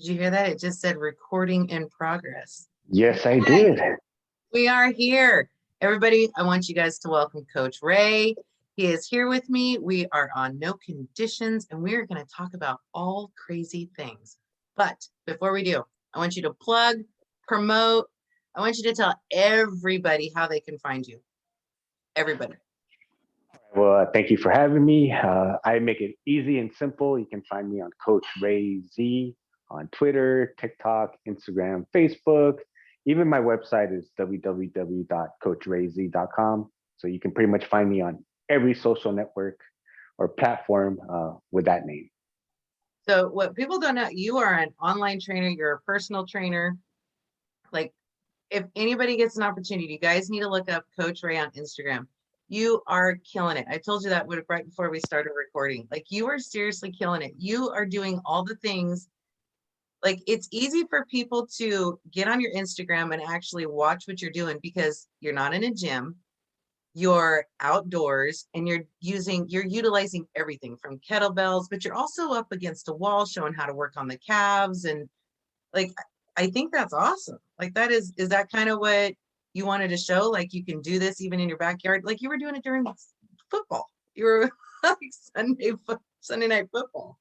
Did you hear that? It just said recording in progress. Yes, I Hi, did. we are here. Everybody, I want you guys to welcome Coach Ray. He is here with me. We are on No Conditions, and we are going to talk about all crazy things. But before we do, I want you to plug, promote. I want you to tell everybody how they can find you. Everybody. Well, thank you for having me. I make it easy and simple. You can find me on Coach Ray Z on Twitter, TikTok, Instagram, Facebook. Even my website is www.coachrayz.com. So you can pretty much find me on every social network or platform with that name. So what people don't know, you are an online trainer, you're a personal trainer. Like if anybody gets an opportunity, you guys need to look up Coach Ray on Instagram. You are killing it. I told you that right before we started recording. Like you are seriously killing it. You are doing all the things. Like it's easy for people to get on your Instagram and actually watch what you're doing because you're not in a gym, you're outdoors, and you're utilizing everything from kettlebells, but you're also up against a wall showing how to work on the calves. And like I think that's awesome. Like is that kind of what you wanted to show? Like you can do this even in your backyard, like you were doing it during football. You were like Sunday night football.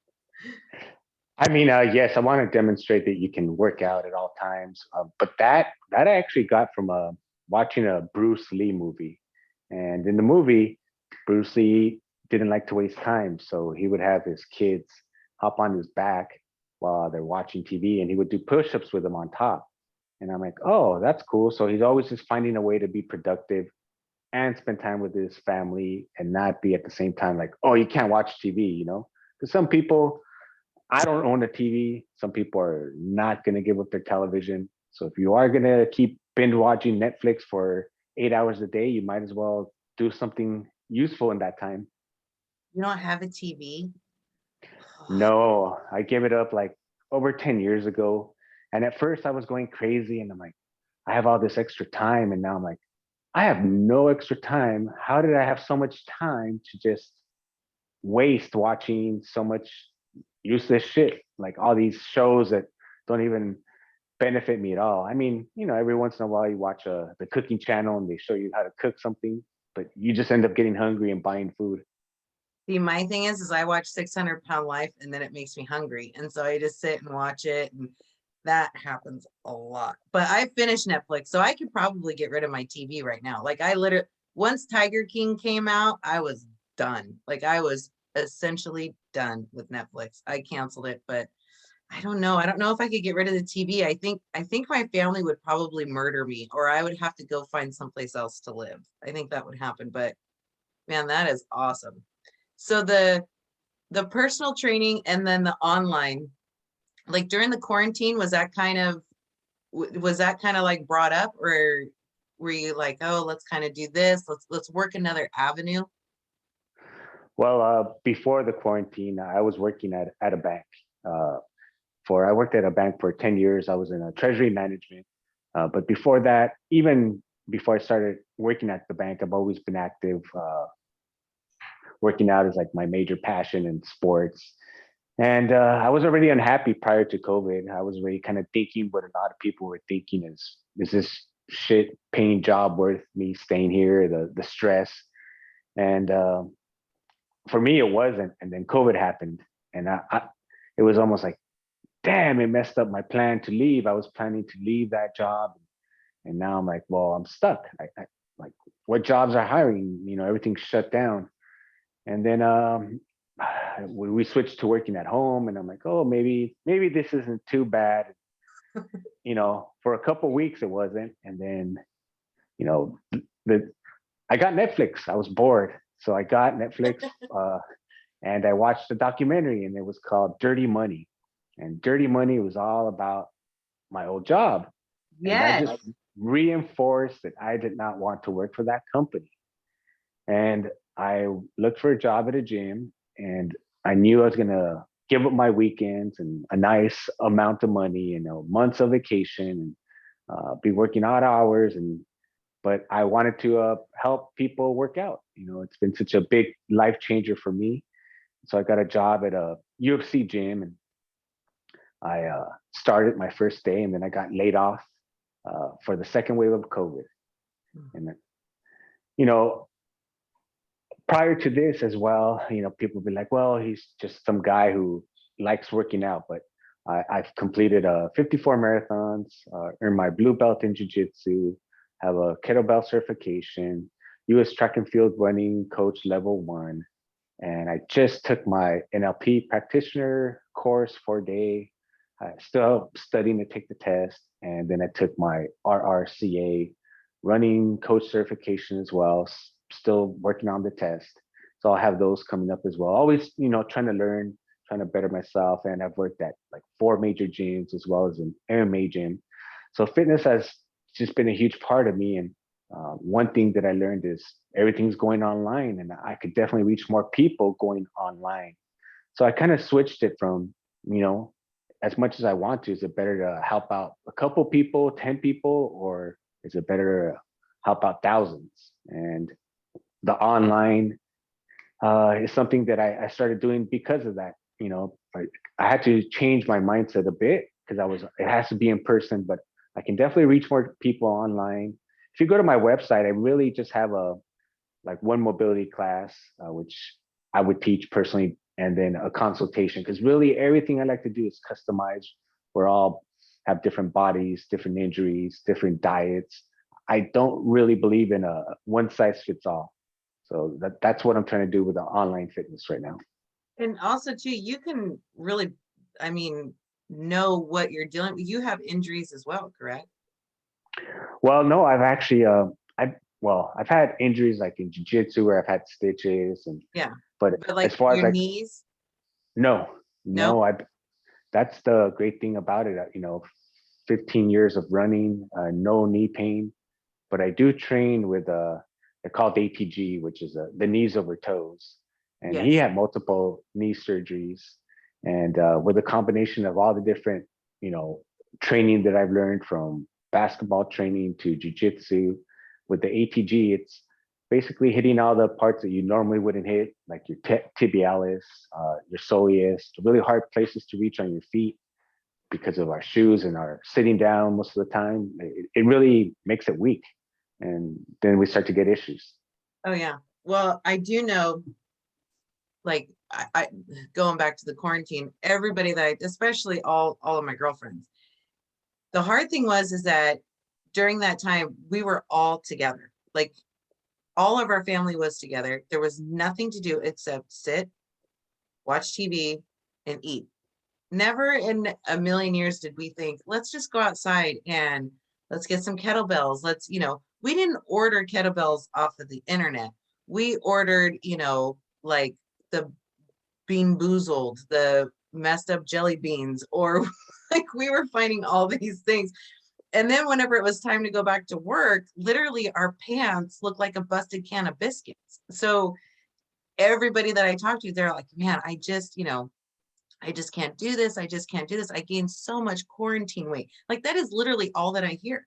I mean, yes, I want to demonstrate that you can work out at all times. But that I actually got from watching a Bruce Lee movie, and in the movie, Bruce Lee didn't like to waste time, so he would have his kids hop on his back while they're watching TV, and he would do push-ups with them on top. And I'm like, oh, that's cool. So he's always just finding a way to be productive and spend time with his family and not be at the same time like, oh, you can't watch TV. Because some people, I don't own a TV. Some people are not going to give up their television. So if you are going to keep binge watching Netflix for 8 hours a day, you might as well do something useful in that time. You don't have a TV? No, I gave it up like over 10 years ago. And at first I was going crazy and I'm like, I have all this extra time. And now I'm like, I have no extra time. How did I have so much time to just waste watching so much useless shit, like all these shows that don't even benefit me at all? I mean, every once in a while you watch the cooking channel and they show you how to cook something, but you just end up getting hungry and buying food. See, my thing is I watch 600-Pound Life and then it makes me hungry. And so I just sit and watch it. And that happens a lot. But I finished Netflix, so I could probably get rid of my TV right now. Like I literally, once Tiger King came out, I was done. Like I was essentially done with Netflix. I canceled it, but I don't know. I don't know if I could get rid of the TV. I think my family would probably murder me, or I would have to go find someplace else to live. I think that would happen. But man, that is awesome. So the personal training and then the online, like during the quarantine, was that kind of like brought up, or were you like, oh, let's kind of do this, let's work another avenue? Well, before the quarantine, I was working at a bank. I worked at a bank for 10 years. I was in a treasury management. But before that, even before I started working at the bank, I've always been active. Working out is like my major passion in sports. And I was already unhappy prior to COVID. I was already kind of thinking what a lot of people were thinking is this shit paying job worth me staying here, the stress. And for me, it wasn't. And then COVID happened. And it was almost like, damn, it messed up my plan to leave. I was planning to leave that job. And now I'm like, well, I'm stuck. Like, what jobs are hiring? Everything's shut down. And then we switched to working at home, and I'm like, oh, maybe this isn't too bad. For a couple of weeks it wasn't, and then you know the I got Netflix. I was bored, so I got Netflix, and I watched a documentary, and it was called Dirty Money, and Dirty Money was all about my old job, and that Yes. just reinforced that I did not want to work for that company. And I looked for a job at a gym, and I knew I was gonna give up my weekends and a nice amount of money, months of vacation, and be working odd hours. But I wanted to help people work out. It's been such a big life changer for me. So I got a job at a UFC gym, and I started my first day, and then I got laid off for the second wave of COVID. And then, you know, prior to this as well, people be like, well, he's just some guy who likes working out. But I've completed 54 marathons, earned my blue belt in jiu-jitsu, have a kettlebell certification, US track and field running coach level 1. And I just took my NLP practitioner course 4-day. I still studying to take the test. And then I took my RRCA running coach certification as well, still working on the test. So I'll have those coming up as well. Always, trying to learn, trying to better myself. And I've worked at like 4 major gyms as well as an MMA gym. So fitness has just been a huge part of me. And one thing that I learned is everything's going online, and I could definitely reach more people going online. So I kind of switched it from, as much as I want to, is it better to help out a couple people, 10 people, or is it better to help out thousands? And the online is something that I started doing because of that. Like I had to change my mindset a bit because it has to be in person, but I can definitely reach more people online. If you go to my website, I really just have one mobility class, which I would teach personally, and then a consultation, because really everything I like to do is customized. We're all have different bodies, different injuries, different diets. I don't really believe in a one size fits all. So that's what I'm trying to do with the online fitness right now. And also too, you can really, know what you're dealing with. You have injuries as well, correct? Well, no, I've actually, I've had injuries like in jiu-jitsu where I've had stitches, Yeah. but But like as far as your knees? no, No? that's the great thing about it. 15 years of running, no knee pain, but I do train with they're called ATG, which is the knees over toes. And he Yes. had multiple knee surgeries. And with a combination of all the different, training that I've learned, from basketball training to jujitsu, with the ATG, it's basically hitting all the parts that you normally wouldn't hit, like your tibialis, your soleus, really hard places to reach on your feet because of our shoes and our sitting down most of the time. It really makes it weak. And then we start to get issues. Oh yeah. Well, I do know, like I going back to the quarantine, everybody that especially all of my girlfriends, the hard thing is that during that time we were all together. Like all of our family was together. There was nothing to do except sit, watch TV, and eat. Never in a million years did we think, let's just go outside and let's get some kettlebells. We didn't order kettlebells off of the internet. We ordered, like the Bean Boozled, the messed up jelly beans, or like we were finding all these things. And then whenever it was time to go back to work, literally our pants looked like a busted can of biscuits. So everybody that I talked to, they're like, man, I just can't do this. I just can't do this. I gained so much quarantine weight. Like that is literally all that I hear.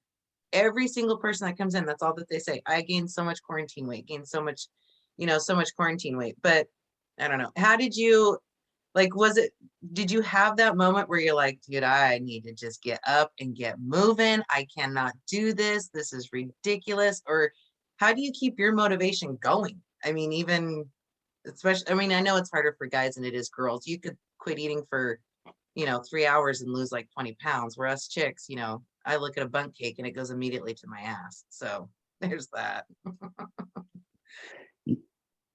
Every single person that comes in, that's all that they say. I gained so much quarantine weight, gained so much, so much quarantine weight. But I don't know. How did you, did you have that moment where you're like, dude, I need to just get up and get moving. I cannot do this. This is ridiculous. Or how do you keep your motivation going? Especially, I know it's harder for guys than it is girls. You could quit eating for 3 hours and lose like 20 pounds, where us chicks, I look at a bundt cake and it goes immediately to my ass. So there's that.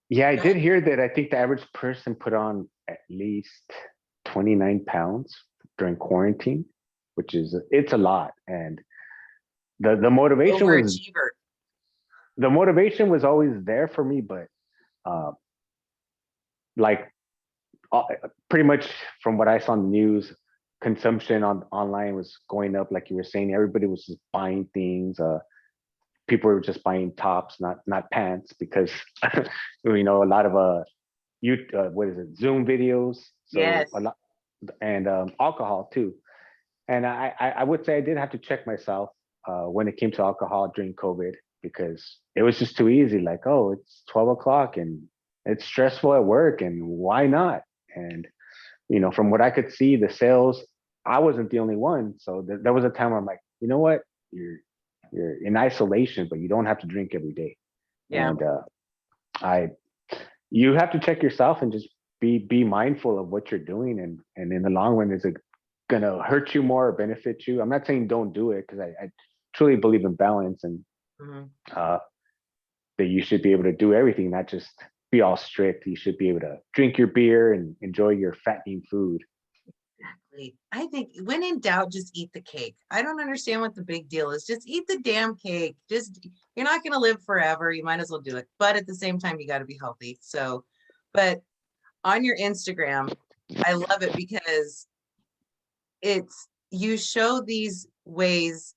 Yeah, I did hear that. I think the average person put on at least 29 pounds during quarantine, it's a lot. And the motivation Overachiever. was always there for me, but uh, like pretty much from what I saw on the news, consumption online was going up. Like you were saying, everybody was just buying things. People were just buying tops, not pants, because a lot of what is it, Zoom videos. So Yes. a lot, and alcohol too. And I would say I did have to check myself when it came to alcohol during COVID, because it was just too easy. Like, oh, it's 12 o'clock and it's stressful at work, and why not? And from what I could see, the sales I wasn't the only one. So there was a time where I'm like, you know what, you're in isolation, but you don't have to drink every day. Yeah. And I you have to check yourself and just be mindful of what you're doing, and in the long run, is it gonna hurt you more or benefit you? I'm not saying don't do it, because I truly believe in balance, and Mhm. uh, that you should be able to do everything, not just be all strict. You should be able to drink your beer and enjoy your fattening food. Exactly. I think when in doubt, just eat the cake. I don't understand what the big deal is. Just eat the damn cake. Just, you're not going to live forever. You might as well do it. But at the same time, you got to be healthy. So, but on your Instagram, I love it because you show these ways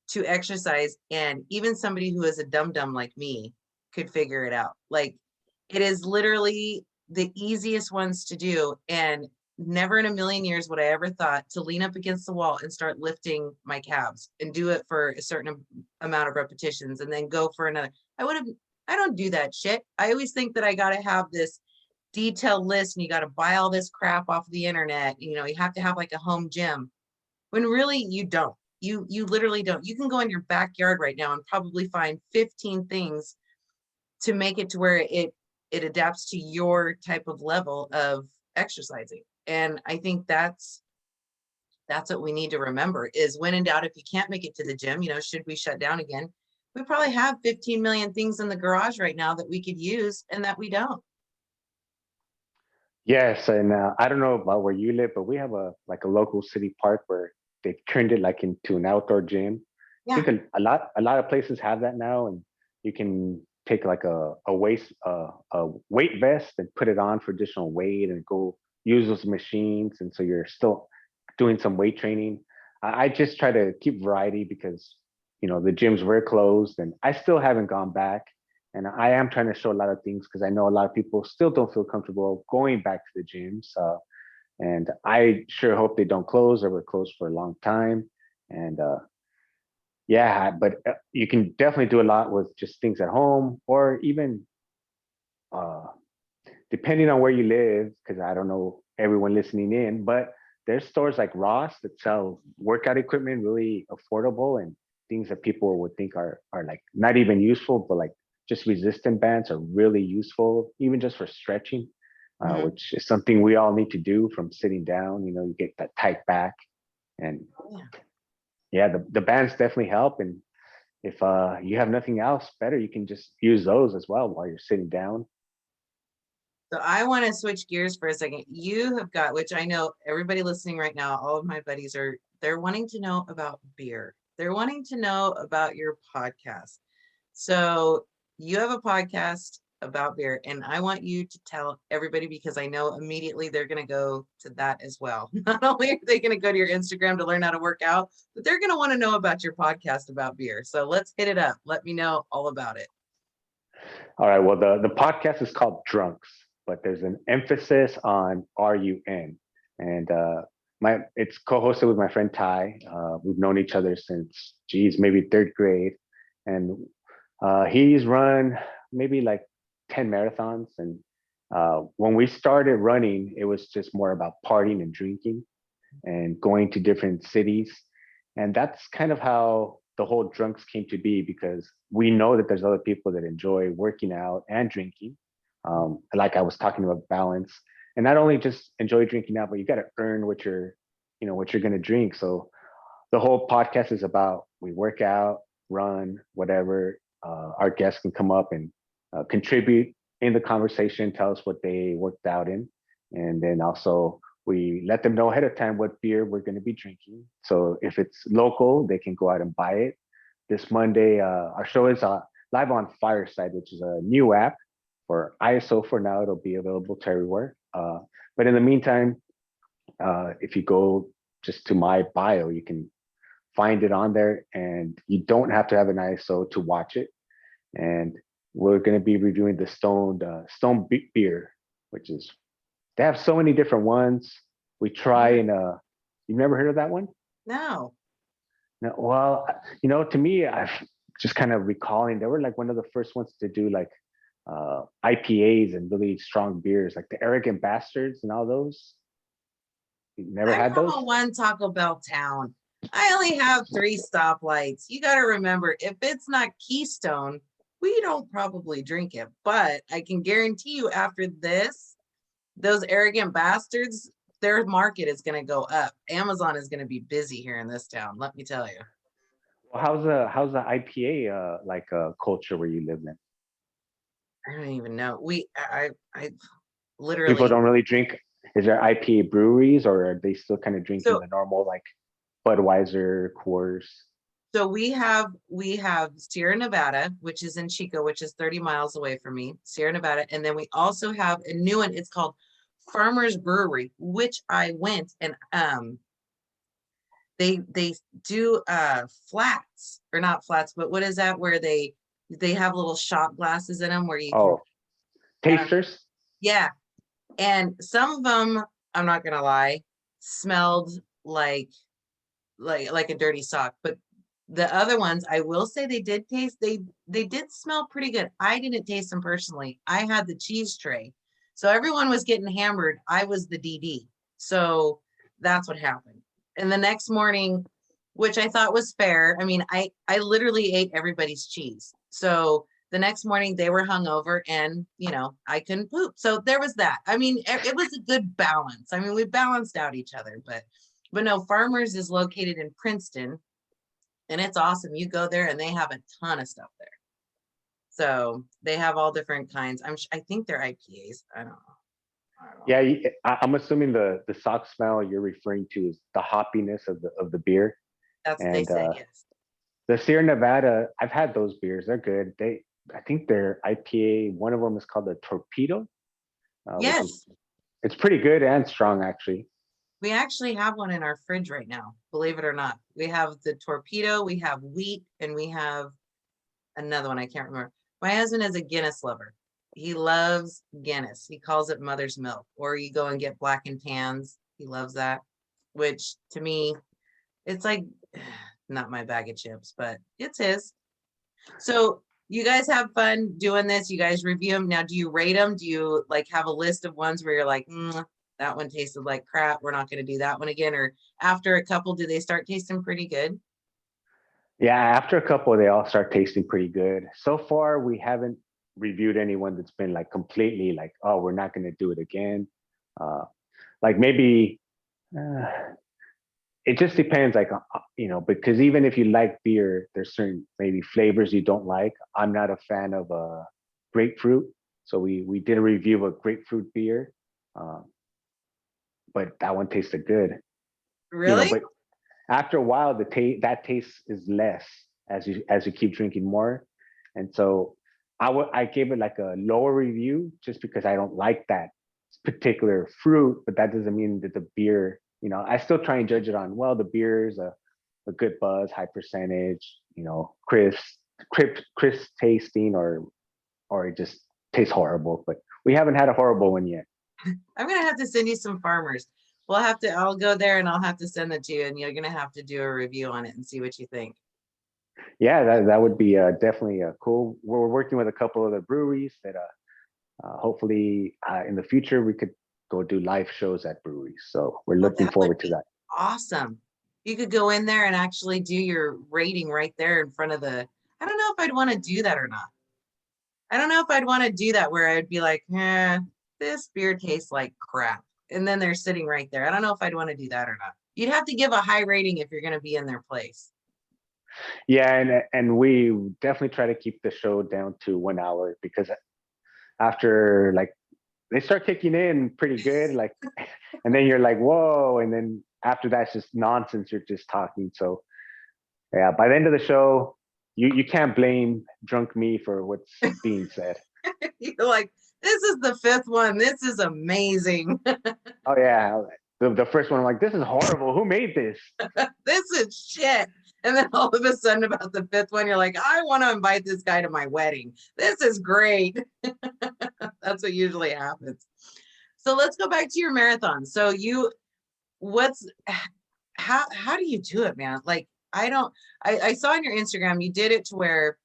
to exercise, and even somebody who is a dum dum like me could figure it out. Like, it is literally the easiest ones to do, and never in a million years would I ever thought to lean up against the wall and start lifting my calves and do it for a certain amount of repetitions and then go for another. I don't do that shit. I always think that I got to have this detailed list, and you got to buy all this crap off the internet. You know, you have to have like a home gym, when really you don't. You literally don't. You can go in your backyard right now and probably find 15 things to make it to where it adapts to your type of level of exercising. And I think that's what we need to remember, is when in doubt, if you can't make it to the gym, you know, should we shut down again? We probably have 15 million things in the garage right now that we could use and that we don't. Yes, and I don't know about where you live, but we have a local city park where they've turned it like into an outdoor gym. I Yeah. think a lot of places have that now, and you can take like a weight vest and put it on for additional weight and go use those machines, and so you're still doing some weight training. I just try to keep variety because the gyms were closed, and I still haven't gone back. And I am trying to show a lot of things because I know a lot of people still don't feel comfortable going back to the gyms. And I sure hope they don't close, or were closed for a long time. And yeah, but you can definitely do a lot with just things at home, or even uh, depending on where you live, because I don't know everyone listening in, but there's stores like Ross that sell workout equipment really affordable, and things that people would think are like not even useful, but like just resistant bands are really useful, even just for stretching, Mhm. which is something we all need to do from sitting down. You get that tight back, and Yeah. yeah, the bands definitely help. And if you have nothing else better, you can just use those as well while you're sitting down. So I want to switch gears for a second. You have got, which I know everybody listening right now, all of my buddies they're wanting to know about beer. They're wanting to know about your podcast. So you have a podcast about beer, and I want you to tell everybody, because I know immediately they're going to go to that as well. Not only are they going to go to your Instagram to learn how to work out, but they're going to want to know about your podcast about beer. So let's hit it up. Let me know all about it. All right. Well, the podcast is called Drunks, but there's an emphasis on RUN, and it's co-hosted with my friend Ty. We've known each other since, geez, maybe third grade, and he's run maybe like 10 marathons. And when we started running, it was just more about partying and drinking and going to different cities. And that's kind of how the whole drunks came to be, because we know that there's other people that enjoy working out and drinking. Like I was talking about balance, and not only just enjoy drinking out, but you got to earn what you're going to drink. So the whole podcast is about, we work out, run, whatever. Our guests can come up and contribute in the conversation, tell us what they worked out in. And then also we let them know ahead of time what beer we're going to be drinking. So if it's local, they can go out and buy it. This Monday, our show is live on Fireside, which is a new app for ISO. For now, it'll be available to everywhere. But in the meantime, if you go just to my bio, you can find it on there, and you don't have to have an ISO to watch it. And we're going to be reviewing the Stone beer, which is, they have so many different ones. We try, and you've never heard of that one? No. No. Well, to me, I've just kind of recalling, they were like one of the first ones to do like IPAs and really strong beers, like the Arrogant Bastards and all those. Never I'm had from those? a one Taco Bell town. I only have 3 stoplights. You got to remember, if it's not Keystone, we don't probably drink it. But I can guarantee you after this, those arrogant bastards, their market is going to go up. Amazon is going to be busy here in this town, let me tell you. Well, how's the IPA like culture where you live in? I don't even know. I People literally, don't really drink. Is there IPA breweries, or are they still kind of drinking so the normal like Budweiser, Coors? so we have Sierra Nevada, which is in Chico, which is 30 miles away from me, Sierra Nevada. And then we also have a new one. It's called Farmers Brewery, which I went and they do flats, or not flats, but what is that where they have little shot glasses in them where you can Oh, tasters. yeah. And some of them, I'm not gonna lie, smelled like like a dirty sock, but the other ones, I will say they did taste, they did smell pretty good. I didn't taste them personally. I had the cheese tray. So everyone was getting hammered. I was the DD. So that's what happened. And the next morning, which I thought was fair. I mean, I literally ate everybody's cheese. So the next morning they were hungover and I couldn't poop. So there was that. I mean, it was a good balance. I mean, we balanced out each other, but no, Farmers is located in Princeton, and it's awesome. You go there and they have a ton of stuff there. So they have all different kinds. I think they're IPAs. I don't know. Yeah, I'm assuming the sock smell you're referring to is the hoppiness of the beer. That's what they And say. Yes. the Sierra Nevada, I've had those beers. They're good. I think they're IPA. One of them is called the Torpedo, which is Yes. it's pretty good and strong actually. We actually have one in our fridge right now, believe it or not. We have the Torpedo, we have wheat, and we have another one I can't remember. My husband is a Guinness lover. He loves Guinness. He calls it mother's milk. Or you go and get black and tans. He loves that, which to me, it's like not my bag of chips, but it's his. So you guys have fun doing this. You guys review them. Now, do you rate them? Do you like have a list of ones where you're like, that one tasted like crap, we're not going to do that one again? Or after a couple, do they start tasting pretty good? Yeah, after a couple, they all start tasting pretty good. So far, we haven't reviewed anyone that's been like completely like, oh, we're not going to do it again. Uh, like maybe uh, it just depends, like because even if you like beer, there's certain maybe flavors you don't like. I'm not a fan of grapefruit, so we did a review of a grapefruit beer, um, but that one tasted good. Really? But after a while, that taste is less as you keep drinking more, and so I gave it like a lower review just because I don't like that particular fruit, but that doesn't mean that the beer, I still try and judge it on, well, the beer is a good buzz, high percentage, crisp tasting, or it just tastes horrible. But we haven't had a horrible one yet. I'm going to have to send you some Farmers. I'll go there and I'll have to send it to you, and you're going to have to do a review on it and see what you think. Yeah, that would be definitely cool. We're working with a couple other breweries that hopefully in the future we could go do live shows at breweries. So we're Well, looking that would forward to be that. awesome. You could go in there and actually do your rating right there in front of I don't know if I'd want to do that or not. I don't know if I'd want to do that where I'd be like, this beer tastes like crap. And then they're sitting right there. I don't know if I'd want to do that or not. You'd have to give a high rating if you're going to be in their place. Yeah, and we definitely try to keep the show down to 1 hour, because after like they start kicking in pretty good, like, and then you're like, whoa, and then after that's just nonsense. You're just talking. So yeah, by the end of the show, you can't blame drunk me for what's being said. You're like, this is the 5th one. This is amazing. Oh yeah, the first one, I'm like, this is horrible. Who made this? This is shit. And then all of a sudden, about the 5th one, you're like, I want to invite this guy to my wedding. This is great. That's what usually happens. So let's go back to your marathon. So how do you do it, man? Like, I saw on your Instagram, you did it to where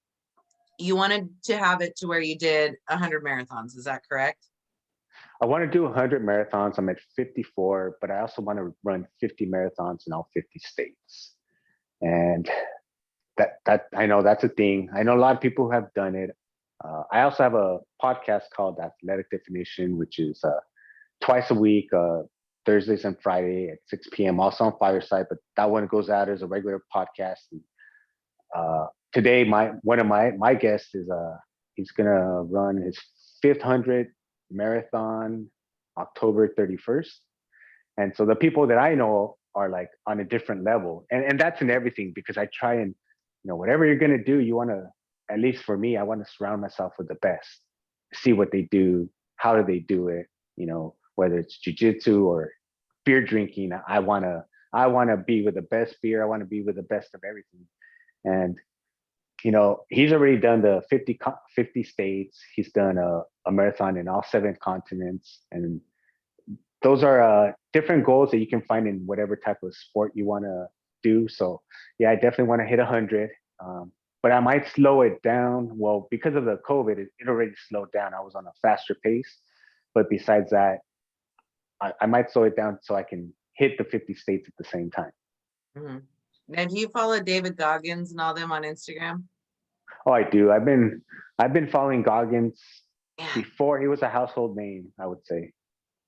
you wanted to have it to where you did 100 marathons. Is that correct? I want to do 100 marathons. I'm at 54, but I also want to run 50 marathons in all 50 states. And that I know that's a thing. I know a lot of people who have done it. I also have a podcast called Athletic Definition, which is twice a week, Thursdays and Friday at 6 p.m. Also on Fireside, but that one goes out as a regular podcast. And, today, one of my guests is he's gonna run his 500 marathon October 31st. And so the people that I know are like on a different level. And that's in everything because I try and, whatever you're going to do, you want to, at least for me, I want to surround myself with the best, see what they do, how do they do it, whether it's jujitsu or beer drinking. I want to be with the best beer. I want to be with the best of everything. And, he's already done the 50 states. He's done a marathon in all 7 continents. And those are different goals that you can find in whatever type of sport you want to do. So yeah, I definitely want to hit 100. But I might slow it down. Well, because of the COVID, it already slowed down. I was on a faster pace. But besides that, I might slow it down so I can hit the 50 states at the same time. Mm-hmm. Now, do you follow David Goggins and all them on Instagram? Oh, I do. I've been following Goggins Yeah. before he was a household name, I would say.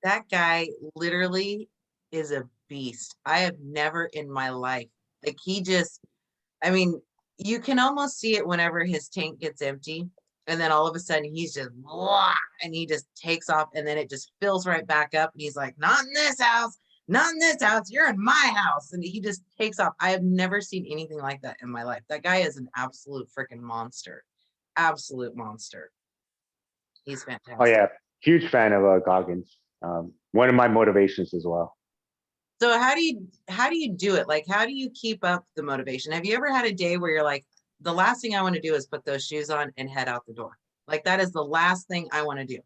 That guy literally is a beast. I have never in my life, like I mean, you can almost see it whenever his tank gets empty. And then all of a sudden he's just, blah, and he just takes off and then it just fills right back up. And he's like, not in this house, not in this house. You're in my house. And he just takes off. I have never seen anything like that in my life. That guy is an absolute freaking monster. Absolute monster. He's fantastic. Oh yeah, huge fan of Goggins. One of my motivations as well. So how do you do it? Like, how do you keep up the motivation? Have you ever had a day where you're like, the last thing I want to do is put those shoes on and head out the door? Like, that is the last thing I want to do.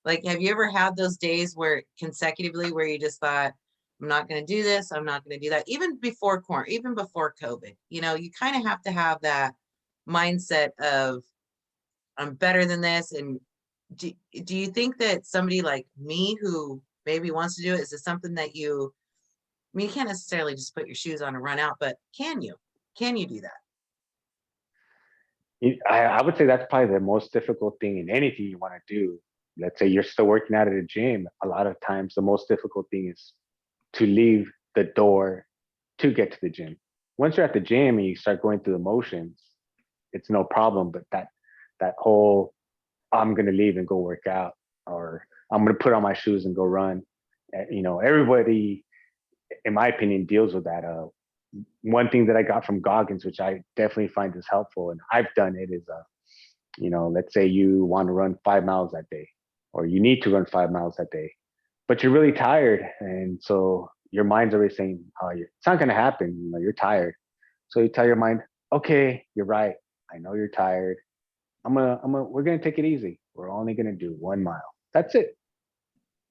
Like, have you ever had those days where consecutively where you just thought, I'm not going to do this, I'm not going to do that? Even before COVID, you kind of have to have that mindset of, I'm better than this. And do you think that somebody like me who maybe wants to do it, is it something that you can't necessarily just put your shoes on and run out, but can you do that? I would say that's probably the most difficult thing in anything you want to do. Let's say you're still working out at a gym. A lot of times the most difficult thing is to leave the door to get to the gym. Once you're at the gym and you start going through the motions, it's no problem. But that whole, I'm going to leave and go work out, or I'm going to put on my shoes and go run. Everybody, in my opinion, deals with that. One thing that I got from Goggins, which I definitely find is helpful, and I've done it, is, let's say you want to run 5 miles that day, or you need to run 5 miles that day, but you're really tired. And so your mind's already saying, oh, it's not going to happen. You're tired. So you tell your mind, okay, you're right. I know you're tired. We're going to take it easy. We're only going to do 1 mile. That's it.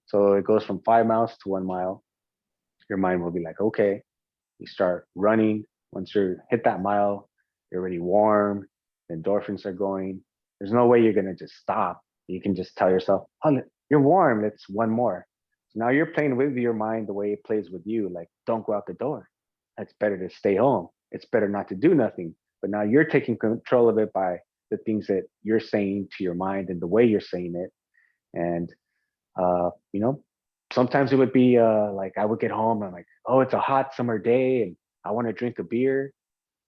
So it goes from 5 miles to 1 mile. Your mind will be like, okay. You start running. Once you hit that mile, you're already warm. The endorphins are going. There's no way you're going to just stop. You can just tell yourself, oh, you're warm. It's 1 more. So now you're playing with your mind the way it plays with you. Like, don't go out the door. It's better to stay home. It's better not to do nothing. But now you're taking control of it by the things that you're saying to your mind and the way you're saying it. And, sometimes it would be like I would get home and I'm like, oh, it's a hot summer day and I want to drink a beer,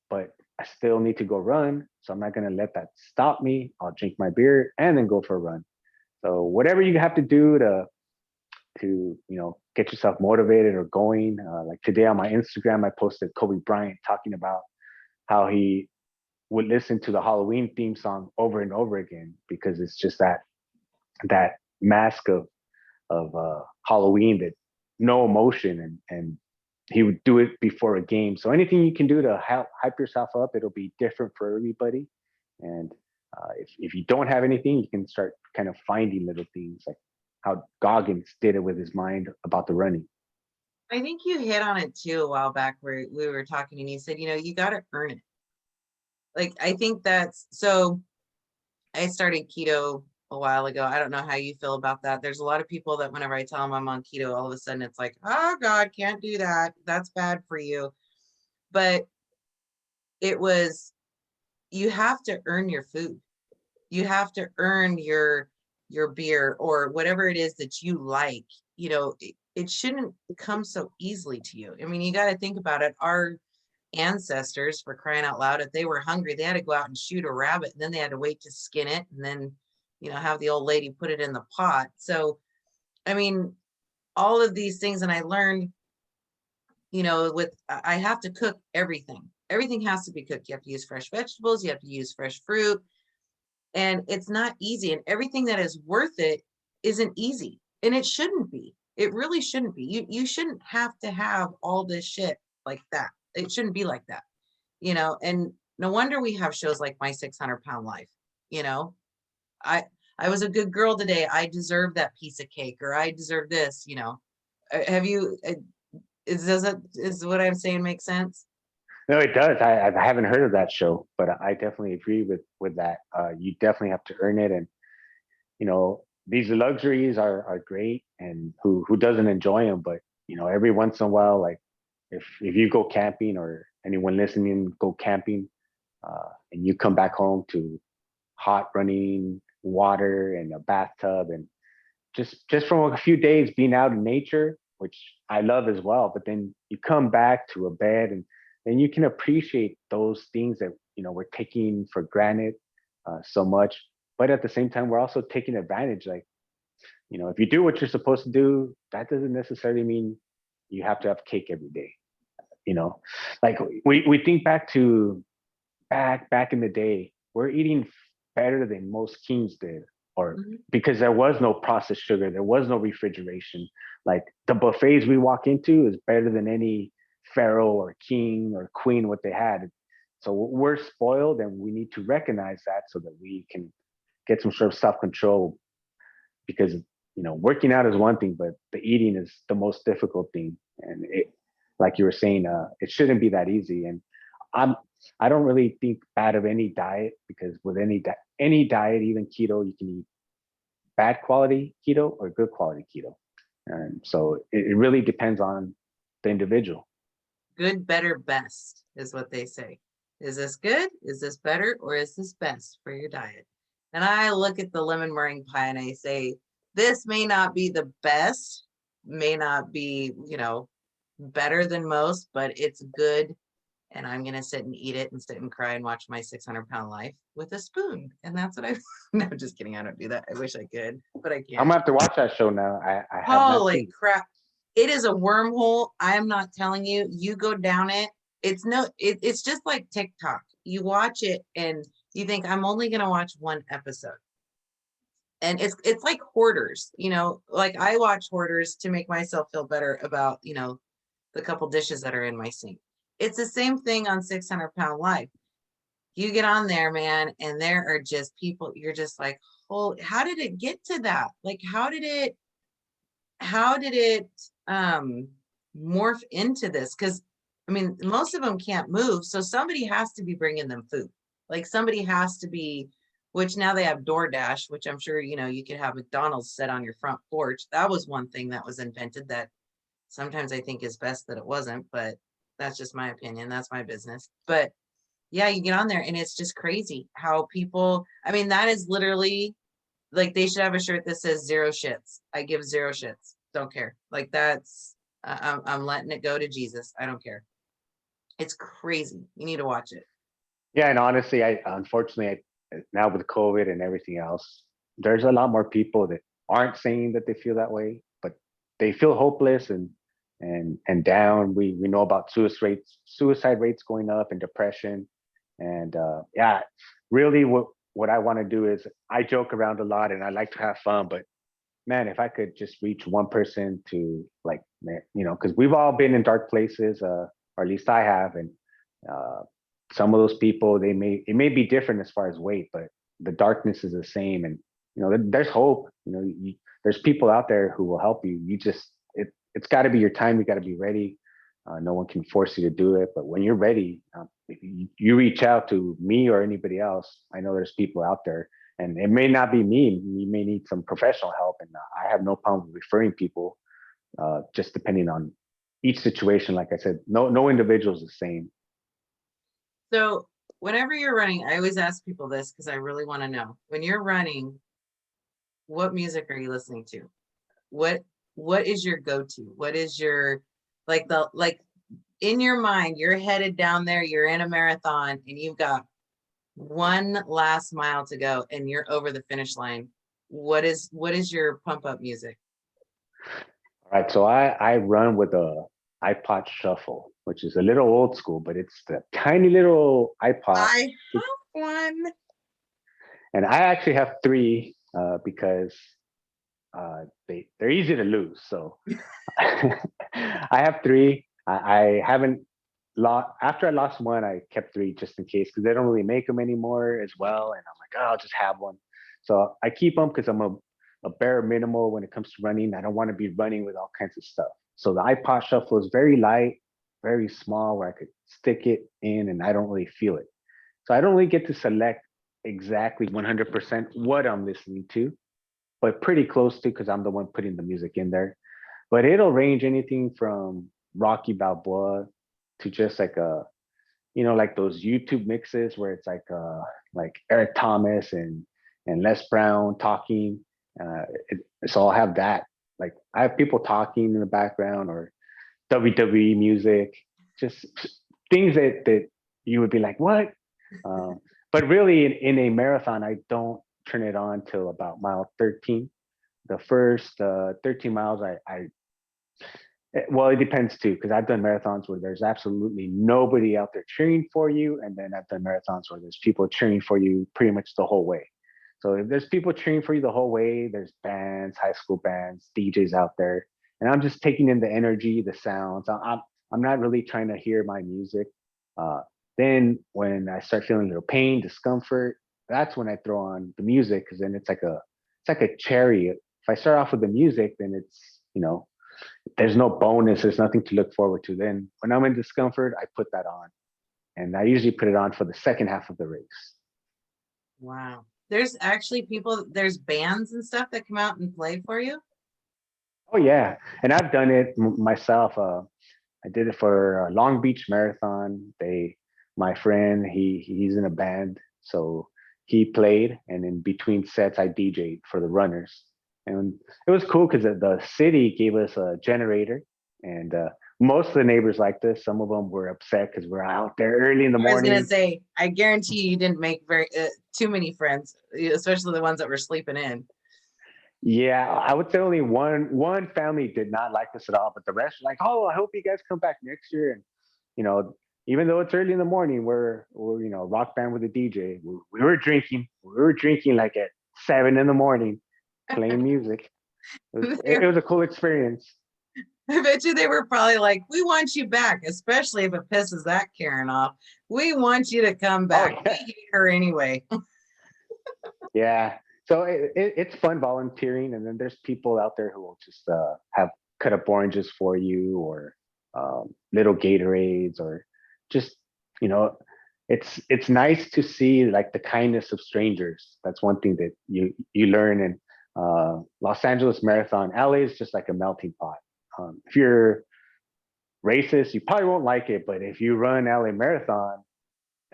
but I still need to go run. So I'm not going to let that stop me. I'll drink my beer and then go for a run. So whatever you have to do to get yourself motivated or going. Like today on my Instagram, I posted Kobe Bryant talking about how he would listen to the Halloween theme song over and over again because it's just that mask of Halloween, that no emotion, and he would do it before a game. So anything you can do to hype yourself up, it'll be different for everybody. And if you don't have anything, you can start kind of finding little things like how Goggins did it with his mind about the running. I think you hit on it too a while back where we were talking and you said, you got to earn it. Like, I think that's, so I started keto a while ago. I don't know how you feel about that. There's a lot of people that whenever I tell them I'm on keto, all of a sudden it's like, oh God, can't do that. That's bad for you. But it was, you have to earn your food. You have to earn your beer or whatever it is that you like. You know, it shouldn't come so easily to you. I mean, you got to think about it. Our ancestors, for crying out loud, if they were hungry, they had to go out and shoot a rabbit, and then they had to wait to skin it, and then, you know, have the old lady put it in the pot. So, I mean, all of these things, and I learned, you know, with I have to cook everything. Everything has to be cooked. You have to use fresh vegetables, you have to use fresh fruit, and it's not easy. And everything that is worth it isn't easy, and it shouldn't be. It really shouldn't be. You shouldn't have to have all this shit like that. It shouldn't be like that, you know. And no wonder we have shows like My 600-Pound Life. You know, I I was a good girl today, I deserve that piece of cake, or I deserve this, you know. Have you is what I'm saying make sense? No, it does. I haven't heard of that show, but I definitely agree with that. You definitely have to earn it, and you know these luxuries are great, and who doesn't enjoy them? But you know, every once in a while, like if you go camping, or anyone listening go camping, and you come back home to hot running water and a bathtub, and just from a few days being out in nature, which I love as well. But then you come back to a bed, and then you can appreciate those things that we're taking for granted so much. But at the same time, we're also taking advantage. Like if you do what you're supposed to do, that doesn't necessarily mean you have to have cake every day. You know, like we think back to back in the day, we're eating better than most kings did, or Mhm. because there was no processed sugar, there was no refrigeration. Like the buffets we walk into is better than any pharaoh or king or queen what they had. So we're spoiled, and we need to recognize that so that we can get some sort of self control. Because working out is one thing, but the eating is the most difficult thing. And like you were saying, it shouldn't be that easy. And I'm I don't really think bad of any diet, because with any diet, even keto, you can eat bad quality keto or good quality keto. And so it really depends on the individual. Good, better, best is what they say. Is this good? Is this better? Or is this best for your diet? And I look at the lemon meringue pie and I say, this may not be the best, may not be, better than most, but it's good. And I'm going to sit and eat it and sit and cry and watch My 600-Pound Life with a spoon. And that's what I, no, just kidding. I don't do that. I wish I could, but I I'm can't. gonna have to watch that show now. I have not Holy seen. crap. It is a wormhole. I am not telling you. You go down it. It's just like TikTok. You watch it and you think I'm only gonna watch one episode. And it's like Hoarders, like I watch Hoarders to make myself feel better about, the couple dishes that are in my sink. It's the same thing on 600-Pound Life. You get on there, man, and there are just people, you're just like, holy, how did it get to that? Like, how did it morph into this? Because I mean, most of them can't move, so somebody has to be bringing them food. Like somebody has to be, which now they have DoorDash, which I'm sure you could have McDonald's set on your front porch. That was one thing that was invented that sometimes I think is best that it wasn't, but that's just my opinion. That's my business. But yeah, you get on there and it's just crazy how people, I mean, that is literally like they should have a shirt that says zero shits. I give zero shits. Don't care. Like that's I'm letting it go to Jesus. I don't care. It's crazy. You need to watch it. Yeah, and honestly, I unfortunately now with COVID and everything else, there's a lot more people that aren't saying that they feel that way, but they feel hopeless and down. We know about suicide rates going up, and depression, and yeah, really what I want to do is, I joke around a lot and I like to have fun, but man, if I could just reach one person to, like, because we've all been in dark places, or at least I have, and uh, some of those people, it may be different as far as weight, but the darkness is the same, and there's hope. There's people out there who will help you. You just it's got to be your time. You got to be ready. No one can force you to do it, but when you're ready, if you reach out to me or anybody else, I know there's people out there, And it may not be me. You may need some professional help, and I have no problem referring people, just depending on each situation. Like I said, no individual is the same. So whenever you're running, I always ask people this because I really want to know. When you're running, what music are you listening to? What is your go-to? What is your like in your mind, you're headed down there, you're in a marathon, and you've got one last mile to go and you're over the finish line. What is your pump up music? All right, so I run with a iPod Shuffle, which is a little old school, but it's the tiny little iPod. I have one. And I actually have three because they're easy to lose. So I have three. I haven't lost after I lost one. I kept three just in case because they don't really make them anymore as well. And I'm like, oh, I'll just have one. So I keep them because I'm a bare minimal when it comes to running. I don't want to be running with all kinds of stuff. So the iPod Shuffle is very light, very small, where I could stick it in and I don't really feel it. So I don't really get to select exactly 100% what I'm listening to, but pretty close to because I'm the one putting the music in there. But it'll range anything from Rocky Balboa to just like like those YouTube mixes where it's like Eric Thomas and Les Brown talking. So I'll have that. Like I have people talking in the background or WWE music, just things that you would be like, what? But really, in a marathon, I don't turn it on till about mile 13. The first 13 miles, well, it depends too, because I've done marathons where there's absolutely nobody out there cheering for you, and then I've done marathons where there's people cheering for you pretty much the whole way. So if there's people cheering for you the whole way, there's bands, high school bands, DJs out there, and I'm just taking in the energy, the sounds. I'm not really trying to hear my music. Uh, then when I start feeling a little pain, discomfort, that's when I throw on the music because then it's like a cherry. If I start off with the music, then it's there's no bonus. There's nothing to look forward to. Then when I'm in discomfort, I put that on, and I usually put it on for the second half of the race. Wow. There's actually there's bands and stuff that come out and play for you. Oh yeah, and I've done it myself. I did it for a Long Beach Marathon. My friend, he's in a band, so he played, and in between sets, I DJ'd for the runners, and it was cool because the city gave us a generator, and most of the neighbors liked us. Some of them were upset because we're out there early in the I was gonna morning. say, I guarantee you didn't make very too many friends, especially the ones that were sleeping in. Yeah, I would say only one family did not like us at all, but the rest were like, "Oh, I hope you guys come back next year." And you know, even though it's early in the morning, we're rock band with a DJ. We were drinking. We were drinking like at 7 in the morning, playing music. It was a cool experience. I bet you they were probably like, "We want you back, especially if it pisses that Karen off. We want you to come Oh back. We yeah, hate her anyway." yeah. So it's fun volunteering, and then there's people out there who will just have cut up oranges for you, or little Gatorades, or just you know, it's nice to see like the kindness of strangers. That's one thing that you learn in Los Angeles Marathon. LA is just like a melting pot. If you're racist, you probably won't like it, but if you run LA Marathon,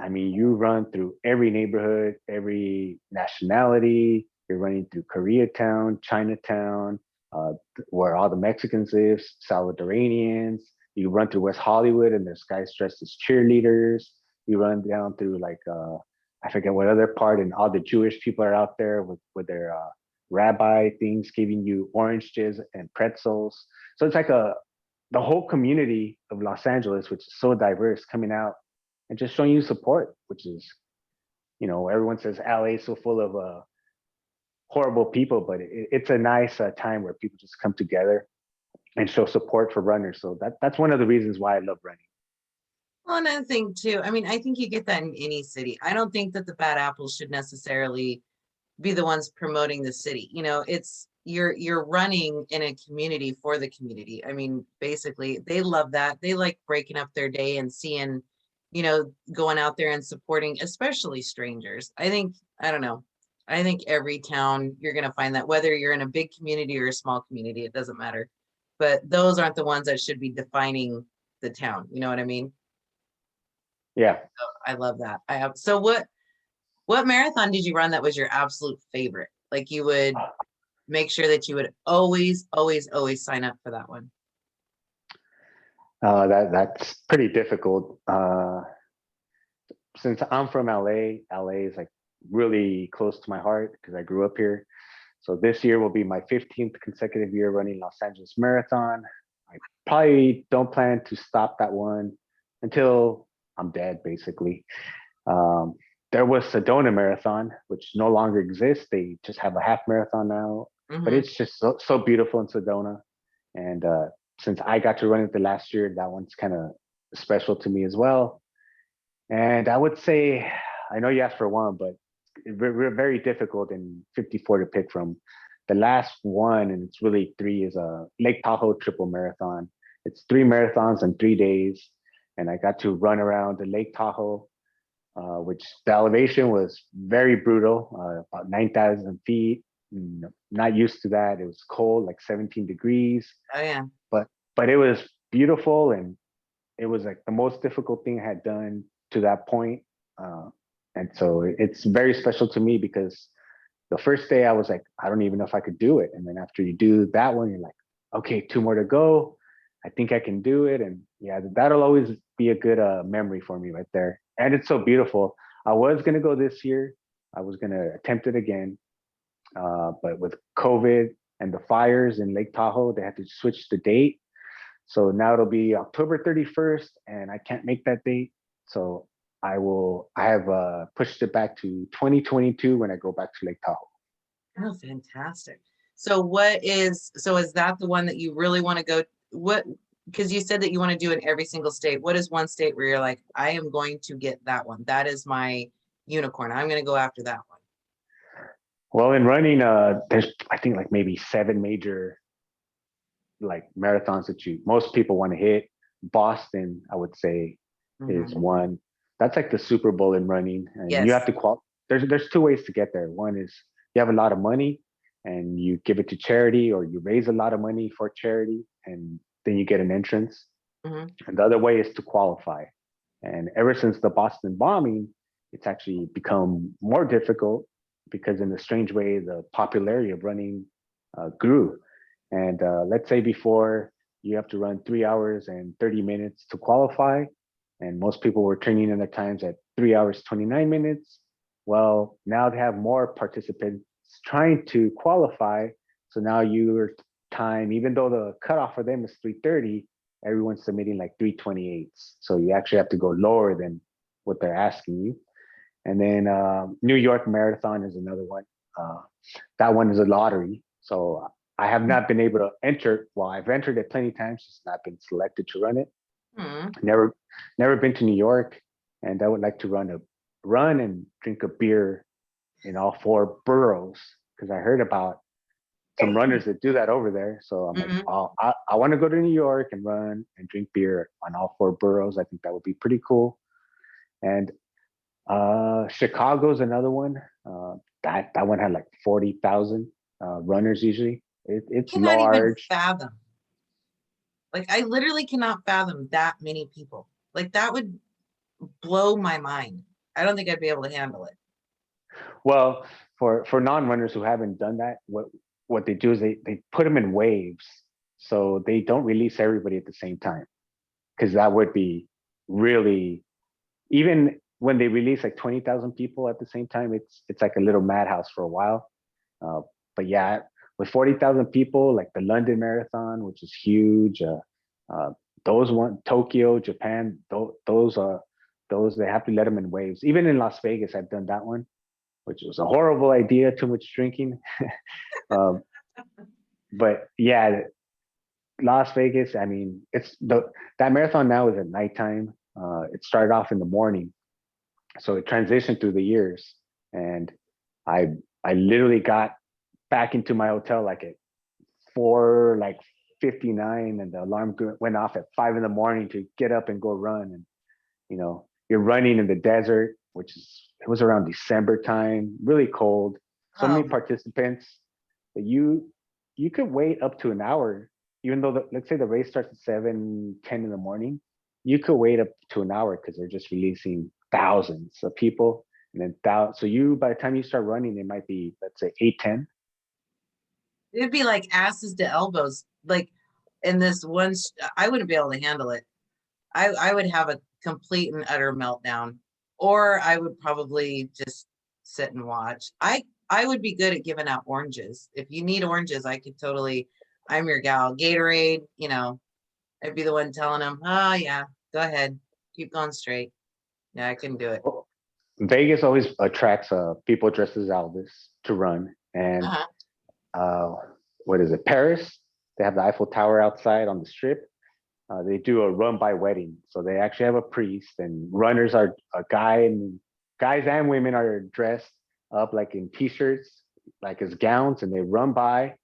I mean, you run through every neighborhood, every nationality. You're running through Koreatown, Chinatown, where all the Mexicans live, Salvadoranians. You run through West Hollywood, and there's guys dressed as cheerleaders. You run down through I forget what other part, and all the Jewish people are out there with their rabbi things, giving you oranges and pretzels. So it's like the whole community of Los Angeles, which is so diverse, coming out and just showing you support, which is, everyone says LA is so full of horrible people, but it's a nice time where people just come together and show support for runners. So that's one of the reasons why I love running. Well, another thing too, I mean, I think you get that in any city. I don't think that the bad apples should necessarily be the ones promoting the city. It's you're running in a community for the community. I mean, basically, they love that. They like breaking up their day and seeing, going out there and supporting, especially strangers. I don't know. I think every town you're going to find that, whether you're in a big community or a small community, it doesn't matter. But those aren't the ones that should be defining the town. You know what I mean? Yeah. So I love that. I have. So what marathon did you run that was your absolute favorite? Like you would make sure that you would always, always, always sign up for that one. That's pretty difficult. Since I'm from LA is like really close to my heart because I grew up here. So this year will be my 15th consecutive year running Los Angeles Marathon. I probably don't plan to stop that one until I'm dead, basically. Um, there was Sedona Marathon, which no longer exists. They just have a half marathon now, but Mm-hmm. it's just so beautiful in Sedona. And since I got to run it the last year, that one's kind of special to me as well. And I would say, I know you asked for one, but we're very difficult in 54 to pick from. The last one, and it's really three, is a Lake Tahoe triple marathon. It's 3 marathons in 3 days. And I got to run around the Lake Tahoe, which the elevation was very brutal, about 9,000 feet. Not used to that. It was cold, like 17 degrees, Oh yeah. but it was beautiful, and it was like the most difficult thing I had done to that point. Uh, and so it's very special to me because the first day I was like, I don't even know if I could do it. And then after you do that one, you're like, okay, 2 more to go. I think I can do it. And yeah, that'll always be a good memory for me right there. And it's so beautiful. I was going to go this year. I was going to attempt it again. But with COVID and the fires in Lake Tahoe, they had to switch the date. So now it'll be October 31st, and I can't make that date. So I have pushed it back to 2022 when I go back to Lake Tahoe. Oh, fantastic. So is that the one that you really want to go? What, because you said that you want to do it in every single state. What is one state where you're like, I am going to get that one? That is my unicorn. I'm going to go after that one. Well, in running, there's I think like maybe 7 major like marathons that most people want to hit. Boston, I would say, is Mhm. one. That's like the Super Bowl in running, and you have Yes. to There's 2 ways to get there. One is you have a lot of money and you give it to charity, or you raise a lot of money for charity, and then you get an entrance. Hmm. And the other way is to qualify. And ever since the Boston bombing, it's actually become more difficult because, in a strange way, the popularity of running grew. And let's say before you have to run 3 hours and 30 minutes to qualify, and most people were turning in their times at 3 hours, 29 minutes. Well, now they have more participants trying to qualify. So now your time, even though the cutoff for them is 3:30, everyone's submitting like 3:28s. So you actually have to go lower than what they're asking you. And then New York Marathon is another one. Uh, that one is a lottery. So I have not been able to enter. Well, I've entered it plenty of times, just not been selected to run it. Hmm. Never, never been to New York, and I would like to run and drink a beer in all 4 boroughs because I heard about some runners that do that over there. So I'm like, Hmm. oh, I want to go to New York and run and drink beer on all 4 boroughs. I think that would be pretty cool. And Chicago's another one. That one had like 40,000 runners usually. It's Cannot even large. fathom. Like I literally cannot fathom that many people. Like that would blow my mind. I don't think I'd be able to handle it. Well, for non-runners who haven't done that, what they do is they put them in waves, so they don't release everybody at the same time, because that would be really, even when they release like 20,000 people at the same time, it's like a little madhouse for a while. Uh, but yeah, with 40,000 people, like the London Marathon, which is huge, uh, those one Tokyo, Japan, those they have to let them in waves. Even in Las Vegas, I've done that one, which was a horrible idea, too much drinking. um, but yeah, Las Vegas, I mean, that marathon now is at nighttime. It started off in the morning, so it transitioned through the years, and I I literally got back into my hotel like at 4:59, and the alarm went off at 5 in the morning to get up and go run. And you're running in the desert, which is, it was around December time, really cold. so many Oh, participants that you could wait up to an hour, even though let's say the race starts at 7, 10 in the morning. You could wait up to an hour because they're just releasing thousands of people, and then so you by the time you start running, it might be, let's say, 8, 10. it'd be like asses to elbows. Like in this one, I wouldn't be able to handle it. I would have a complete and utter meltdown, or I would probably just sit and watch. I would be good at giving out oranges. If you need oranges, I could totally. I'm your gal. Gatorade, I'd be the one telling them, oh yeah, go ahead, keep going straight. Yeah, I can do it. Well, Vegas always attracts people dressed as Elvis to run, and Uh-huh. uh, what is it? Paris. They have the Eiffel Tower outside on the strip. They do a run by wedding, so they actually have a priest, and runners are guys and women are dressed up like in t-shirts, like as gowns, and they run by,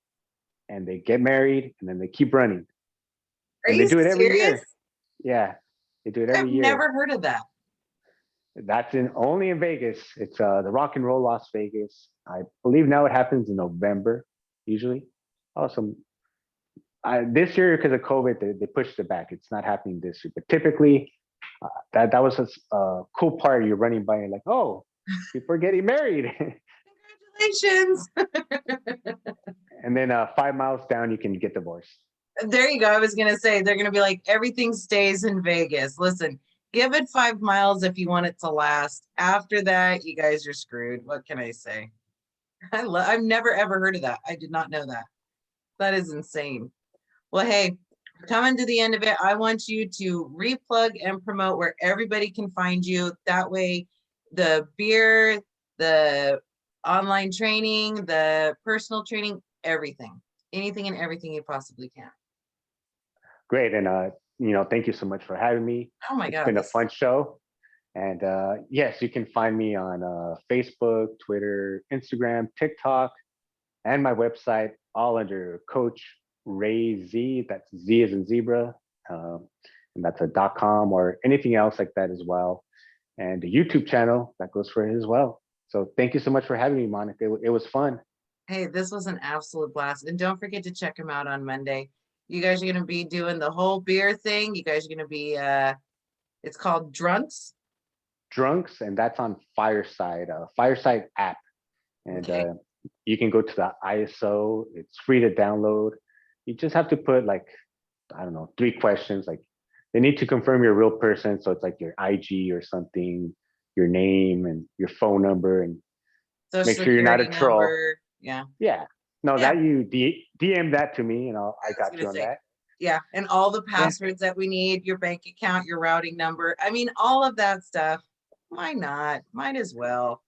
and they get married, and then they keep running, Are and they you do it every serious? year. Yeah, they do it I've every year. never heard of that. That's in only in Vegas. It's the Rock and Roll Las Vegas. I believe now it happens in November usually. Awesome. This year, because of COVID, they pushed it back. It's not happening this year. But typically, that was a cool part. You're running by and like, oh, people are getting married. Congratulations. And then 5 miles down, you can get divorced. There you go. I was gonna say they're gonna be like everything stays in Vegas. Listen, give it 5 miles if you want it to last. After that, you guys are screwed. What can I say? I've never ever heard of that. I did not know that. That is insane. Well, hey, coming to the end of it, I want you to replug and promote where everybody can find you. That way, the beer, the online training, the personal training, everything, anything and everything you possibly can. Great. And, thank you so much for having me. Oh my It's God. been a fun show. And yes, you can find me on Facebook, Twitter, Instagram, TikTok, and my website, all under Coach Ray Z. That's Z as in zebra. And that's a .com or anything else like that as well. And the YouTube channel that goes for it as well. So thank you so much for having me, Monica. It was fun. Hey, this was an absolute blast. And don't forget to check them out on Monday. You guys are going to be doing the whole beer thing. You guys are going to be, it's called Drunks. Drunks, and that's on Fireside app. And Okay. you can go to the ISO. It's free to download. You just have to put like, I don't know, 3 questions. Like they need to confirm you're a real person. So it's like your IG or something, your name and your phone number, and make Social sure you're not a security troll. number. Yeah. Yeah. No, Yeah. that you DM that to me, and I I was got gonna you on say, that. yeah. And all the Yeah. passwords that we need, your bank account, your routing number. I mean, all of that stuff. Why not? Might as well.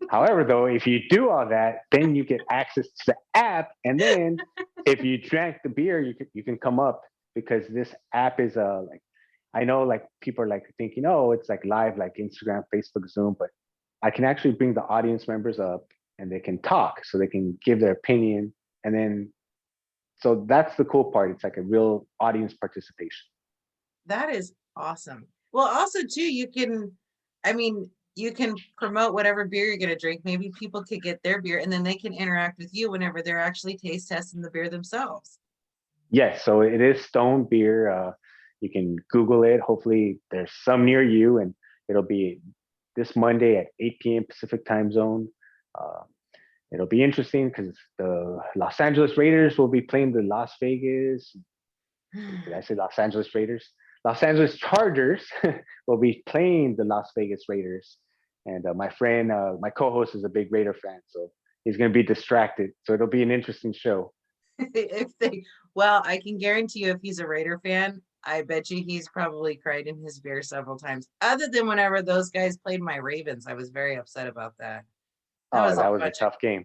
However, though, if you do all that, then you get access to the app, and then if you drank the beer, you can come up, because this app is like, I know like people are like thinking, oh, it's like live like Instagram, Facebook, Zoom, but I can actually bring the audience members up and they can talk, so they can give their opinion, and then so that's the cool part. It's like a real audience participation. That is awesome. Well, also too, I mean, you can promote whatever beer you're gonna drink. Maybe people could get their beer and then they can interact with you whenever they're actually taste testing the beer themselves. Yes, so it is Stone Beer. You can Google it. Hopefully, there's some near you, and it'll be this Monday at 8 p.m. Pacific time zone. Uh, it'll be interesting because the Los Angeles Raiders will be playing the Las Vegas. Did I say Los Angeles Raiders? Los Angeles Chargers will be playing the Las Vegas Raiders. And my friend, my co-host, is a big Raider fan, so he's going to be distracted. So it'll be an interesting show. Well, I can guarantee you if he's a Raider fan, I bet you he's probably cried in his beer several times. Other than whenever those guys played my Ravens, I was very upset about that. Oh, that was a tough game.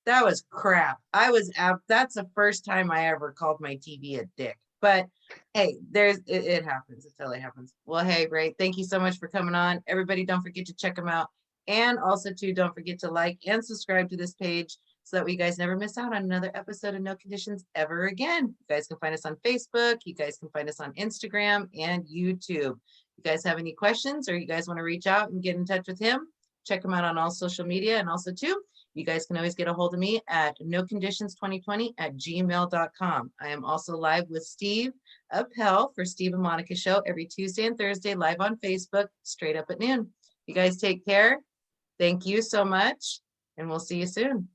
That was crap. That's the first time I ever called my TV a dick. But hey, it happens. It totally happens. Well, hey, Ray, thank you so much for coming on. Everybody, don't forget to check him out. And also too, don't forget to like and subscribe to this page so that we guys never miss out on another episode of No Conditions ever again. You guys can find us on Facebook. You guys can find us on Instagram and YouTube. You guys have any questions or you guys want to reach out and get in touch with him, check him out on all social media. And also too, You guys can always get a hold of me at noconditions2020@gmail.com. I am also live with Steve Appel for Steve and Monica Show every Tuesday and Thursday, live on Facebook, straight up at noon. You guys take care. Thank you so much, and we'll see you soon.